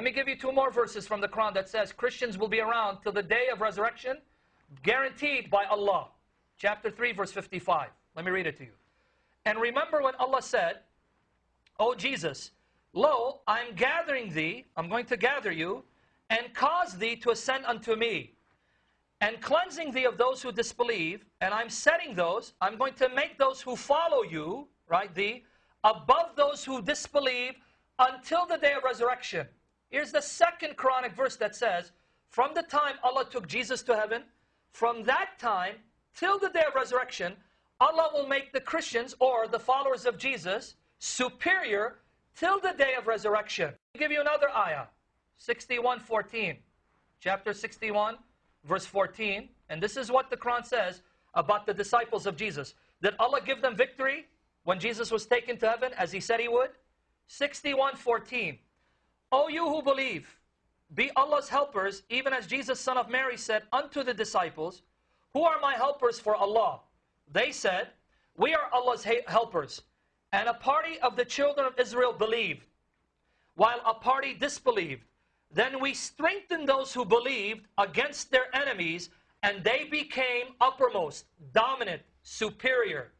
Let me give you two more verses from the Quran that says Christians will be around till the day of resurrection, guaranteed by Allah. Chapter 3, verse 55. Let me read it to you. And remember when Allah said, O Jesus, lo, I am gathering thee, I'm going to gather you, and cause thee to ascend unto me, and cleansing thee of those who disbelieve, and I'm setting those, I'm going to make those who follow you, right, thee, above those who disbelieve until the day of resurrection. Here's the second Quranic verse that says, from the time Allah took Jesus to heaven, from that time till the day of resurrection, Allah will make the Christians or the followers of Jesus superior till the day of resurrection. I'll give you another ayah, 61:14, chapter 61, verse 14. And this is what the Quran says about the disciples of Jesus. Did Allah give them victory when Jesus was taken to heaven as He said He would? 61:14. O you who believe, be Allah's helpers, even as Jesus, son of Mary, said unto the disciples, who are my helpers for Allah? They said, we are Allah's helpers. And a party of the children of Israel believed, while a party disbelieved. Then we strengthened those who believed against their enemies, and they became uppermost, dominant, superior.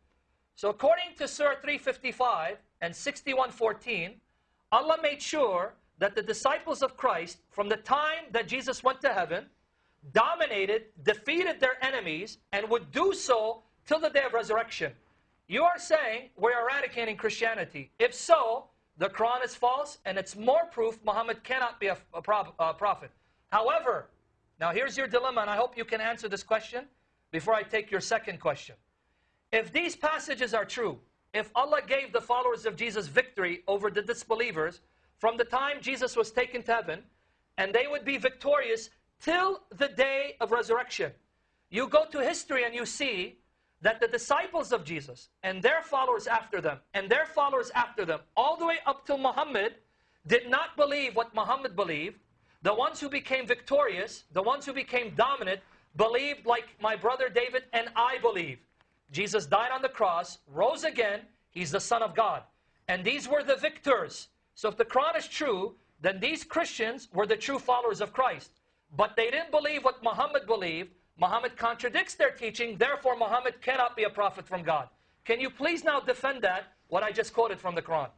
So according to Surah 355 and 61:14, Allah made sure that the disciples of Christ, from the time that Jesus went to heaven, dominated, defeated their enemies, and would do so till the day of resurrection. You are saying we're eradicating Christianity. If so, the Quran is false, and it's more proof Muhammad cannot be a prophet. However, now here's your dilemma, and I hope you can answer this question before I take your second question. If these passages are true, if Allah gave the followers of Jesus victory over the disbelievers from the time Jesus was taken to heaven, and they would be victorious till the day of resurrection. You go to history and you see that the disciples of Jesus and their followers after them and their followers after them, all the way up till Muhammad, did not believe what Muhammad believed. The ones who became victorious, the ones who became dominant, believed like my brother David and I believe. Jesus died on the cross, rose again, He's the Son of God. And these were the victors. So if the Quran is true, then these Christians were the true followers of Christ. But they didn't believe what Muhammad believed. Muhammad contradicts their teaching, therefore Muhammad cannot be a prophet from God. Can you please now defend that, what I just quoted from the Quran?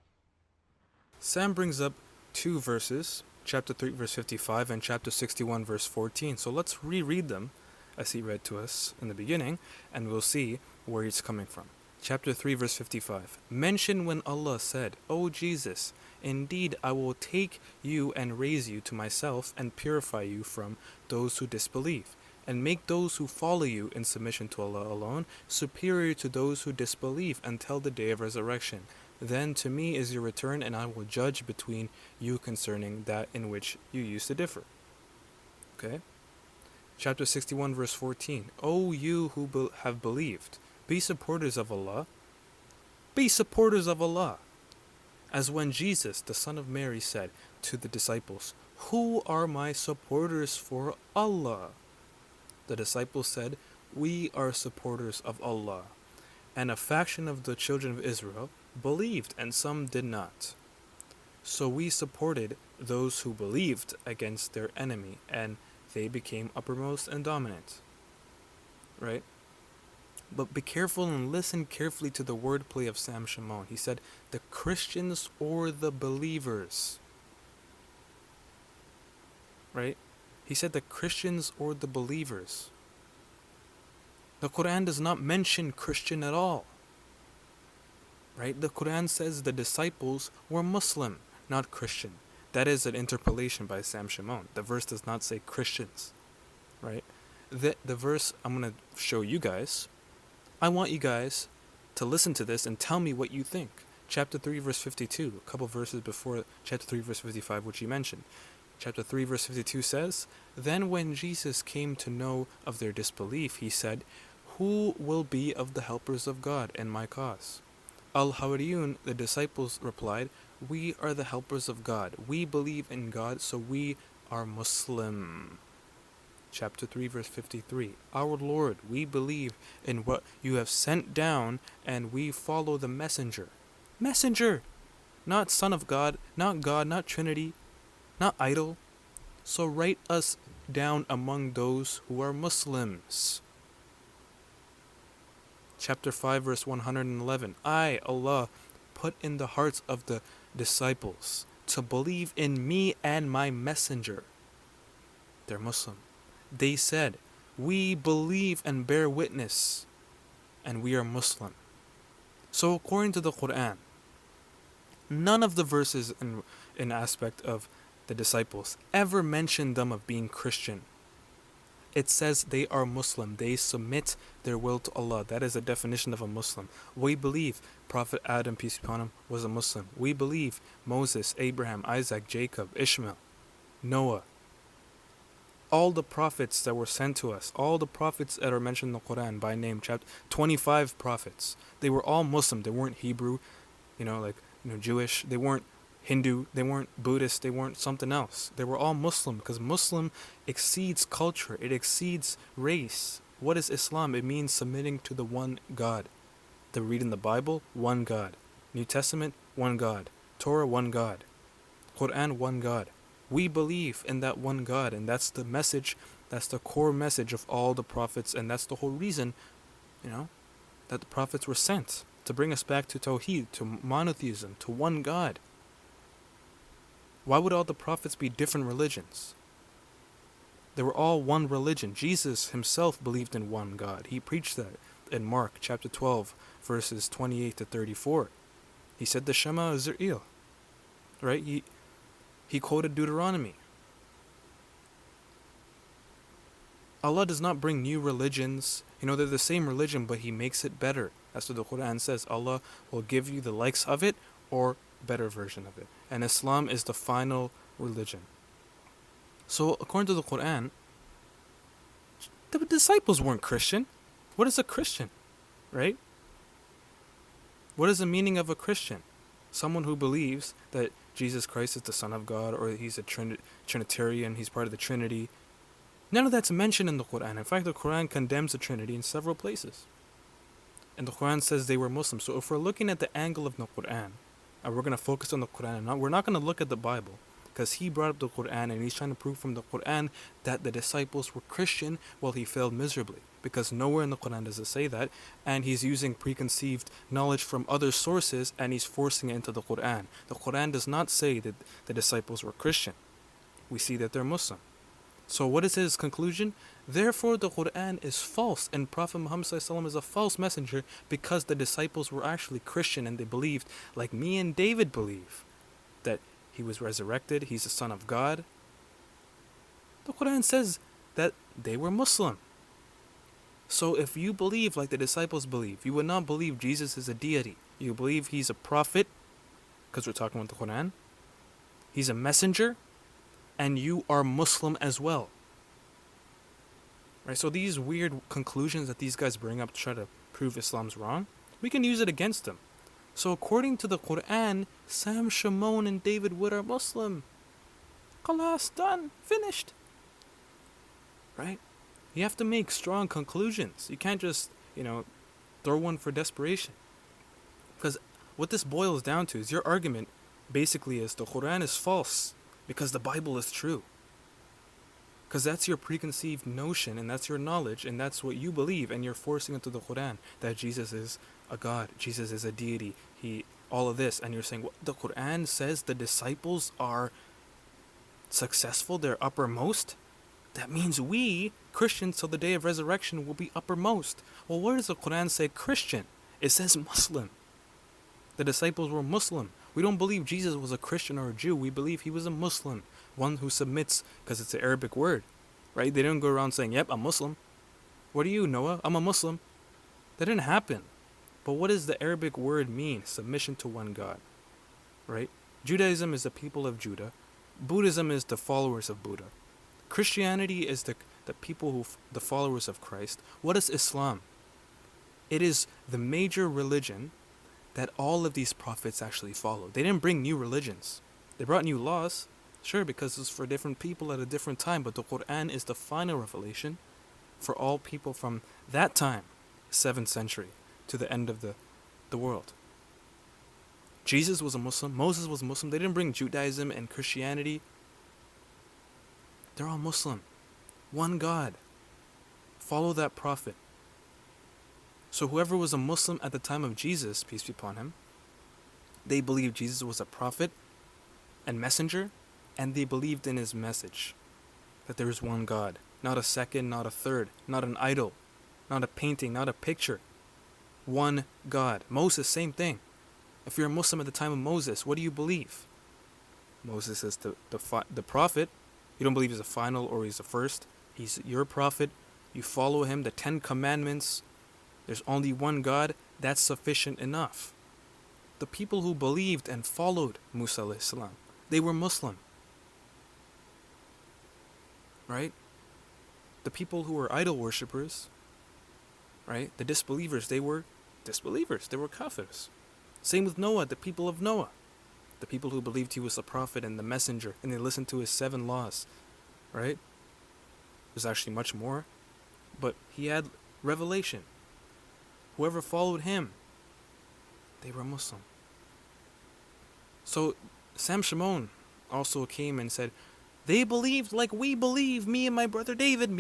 Sam brings up two verses, chapter 3 verse 55 and chapter 61 verse 14. So let's reread them as he read to us in the beginning, and we'll see where he's coming from. Chapter 3 verse 55. Mention when Allah said, O Jesus, indeed I will take you and raise you to myself and purify you from those who disbelieve, and make those who follow you in submission to Allah alone superior to those who disbelieve until the day of resurrection. Then to me is your return, and I will judge between you concerning that in which you used to differ. Okay? Chapter 61 verse 14. O you who have believed, be supporters of Allah. Be supporters of Allah. As when Jesus, the son of Mary, said to the disciples, who are my supporters for Allah? The disciples said, we are supporters of Allah. And a faction of the children of Israel believed, and some did not. So we supported those who believed against their enemy, and they became uppermost and dominant. Right? But be careful and listen carefully to the wordplay of Sam Shamoun. He said, the Christians or the believers. Right? He said the Christians or the believers. The Quran does not mention Christian at all. Right? The Quran says the disciples were Muslim, not Christian. That is an interpolation by Sam Shamoun. The verse does not say Christians. Right? The verse I'm going to show you guys. I want you guys to listen to this and tell me what you think. Chapter 3 verse 52, a couple verses before chapter 3 verse 55, which he mentioned. Chapter 3 verse 52 says, then when Jesus came to know of their disbelief, he said, who will be of the helpers of God in my cause? Al-Hawariyun, the disciples, replied, we are the helpers of God. We believe in God, so we are Muslim. Chapter 3 verse 53. Our Lord, we believe in what you have sent down, and we follow the messenger. Messenger! Not Son of God, not Trinity. not idle. So write us down among those who are Muslims. Chapter 5, verse 111. I, Allah, put in the hearts of the disciples to believe in me and my messenger. They're Muslim. They said, we believe and bear witness, and we are Muslim. So according to the Quran, none of the verses in aspect of the disciples ever mention them of being Christian. It says they are Muslim. They submit their will to Allah. That is a definition of a Muslim. We believe Prophet Adam, peace be upon him, was a Muslim. We believe Moses, Abraham, Isaac, Jacob, Ishmael, Noah, all the prophets that were sent to us, all the prophets that are mentioned in the Quran by name, chapter 25 prophets, they were all Muslim. They weren't Hebrew, Jewish. They weren't Hindu, they weren't Buddhist, they weren't something else. They were all Muslim, because Muslim exceeds culture, it exceeds race. What is Islam? It means submitting to the one God. The reading the Bible, one God. New Testament, one God. Torah, one God. Quran, one God. We believe in that one God, and that's the message, that's the core message of all the prophets, and that's the whole reason, that the prophets were sent, to bring us back to Tawheed, to monotheism, to one God. Why would all the prophets be different religions? They were all one religion. Jesus himself believed in one God. He preached that in Mark chapter 12, verses 28 to 34. He said the Shema Israel, right? He quoted Deuteronomy. Allah does not bring new religions. They're the same religion, but He makes it better. That's what the Quran says. Allah will give you the likes of it or better version of it. And Islam is the final religion. So according to the Quran, the disciples weren't Christian. What is a Christian? Right? What is the meaning of a Christian? Someone who believes that Jesus Christ is the Son of God, or He's a Trinitarian, He's part of the Trinity. None of that's mentioned in the Quran. In fact, the Quran condemns the Trinity in several places. And the Quran says they were Muslims. So if we're looking at the angle of the Quran, and we're going to focus on the Quran, and we're not going to look at the Bible, because he brought up the Quran and he's trying to prove from the Quran that the disciples were Christian, while he failed miserably, because nowhere in the Quran does it say that, and he's using preconceived knowledge from other sources and he's forcing it into the Quran. The Quran does not say that the disciples were Christian. We see that they're Muslim. So what is his conclusion? Therefore the Quran is false, and Prophet Muhammad ﷺ is a false messenger, because the disciples were actually Christian, and they believed, like me and David believe, that he was resurrected, he's the Son of God. The Quran says that they were Muslim. So if you believe like the disciples believe, you would not believe Jesus is a deity. You believe he's a prophet, because we're talking about the Quran. He's a messenger, and you are Muslim as well. Right? So these weird conclusions that these guys bring up to try to prove Islam's wrong, we can use it against them. So according to the Quran, Sam, Shamoun, and David Wood are Muslim. Khalas, done, finished. Right? You have to make strong conclusions. You can't just, throw one for desperation. Because what this boils down to is your argument basically is the Quran is false because the Bible is true. Because that's your preconceived notion, and that's your knowledge, and that's what you believe, and you're forcing it to the Quran, that Jesus is a God, Jesus is a deity, all of this, and you're saying, well, the Quran says the disciples are successful, they're uppermost? That means we, Christians, till the day of resurrection, will be uppermost. Well, where does the Quran say Christian? It says Muslim. The disciples were Muslim. We don't believe Jesus was a Christian or a Jew. We believe he was a Muslim, one who submits, because it's an Arabic word, right? They didn't go around saying, yep, I'm Muslim. What are you, Noah? I'm a Muslim. That didn't happen. But what does the Arabic word mean? Submission to one God, right? Judaism is the people of Judah. Buddhism is the followers of Buddha. Christianity is the people the followers of Christ. What is Islam? It is the major religion that all of these prophets actually followed. They didn't bring new religions. They brought new laws, sure, because it's for different people at a different time, but the Quran is the final revelation for all people from that time, 7th century, to the end of the world. Jesus was a Muslim. Moses was a Muslim. They didn't bring Judaism and Christianity. They're all Muslim. One God. Follow that prophet. So whoever was a Muslim at the time of Jesus, peace be upon him, they believed Jesus was a prophet and messenger, and they believed in his message, that there is one God, not a second, not a third, not an idol, not a painting, not a picture. One God. Moses, same thing. If you're a Muslim at the time of Moses, what do you believe? Moses is the prophet. You don't believe he's the final or he's the first. He's your prophet. You follow him, the 10 commandments. There's only one God. That's sufficient enough. The people who believed and followed Musa alayhi salam, they were Muslim. Right? The people who were idol worshippers, right? The disbelievers, they were disbelievers. They were kafirs. Same with Noah, the people of Noah. The people who believed he was the prophet and the messenger, and they listened to his 7 laws, right? There's actually much more, but he had revelation. Whoever followed him, they were Muslim. So Sam Shamoun also came and said, they believed like we believe, me and my brother David.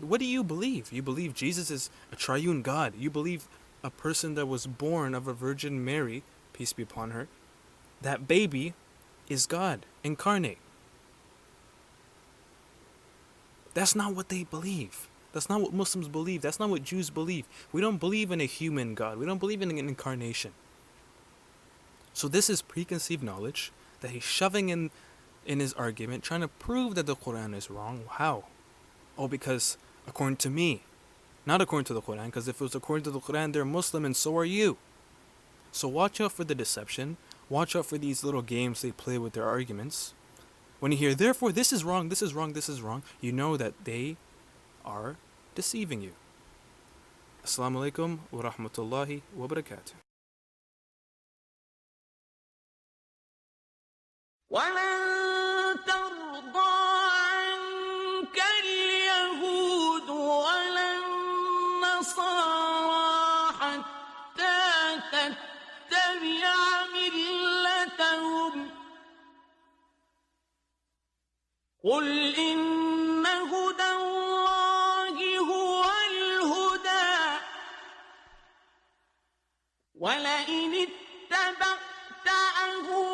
What do you believe? You believe Jesus is a triune God. You believe a person that was born of a Virgin Mary, peace be upon her, that baby is God incarnate. That's not what they believe. That's not what Muslims believe. That's not what Jews believe. We don't believe in a human God. We don't believe in an incarnation. So this is preconceived knowledge that he's shoving in his argument, trying to prove that the Quran is wrong. How? Oh, because according to me. Not according to the Quran, because if it was according to the Quran, they're Muslim and so are you. So watch out for the deception. Watch out for these little games they play with their arguments. When you hear, therefore, this is wrong, you know that they are deceiving you. Assalamu alaikum wa rahmatullahi wa barakatuh. ولن ترضى عنك اليهود ولا النصارى حتى تتبع ملتهم قل إن هدى الله هو الهدى ولئن اتبعت أهواءهم